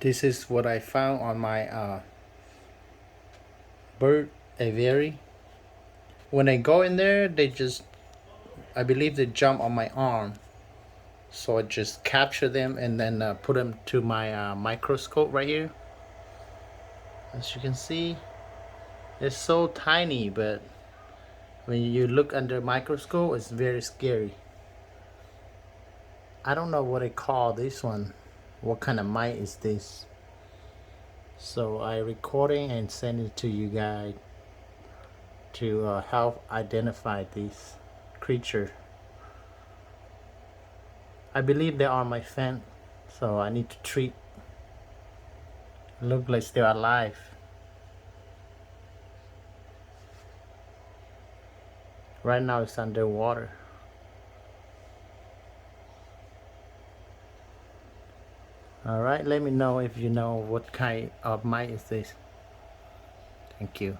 This is what I found on my bird aviary. When I go in there, I believe they jump on my arm. So I just capture them and then put them to my microscope right here. As you can see, it's so tiny, but when you look under microscope, it's very scary. I don't know what I call this one. What kind of mite is this? So I recording and send it to you guys to help identify this creature. I believe they are my fan, so I need to treat. Look like they're alive. Right now it's underwater. Alright, let me know if you know what kind of mite is this. Thank you.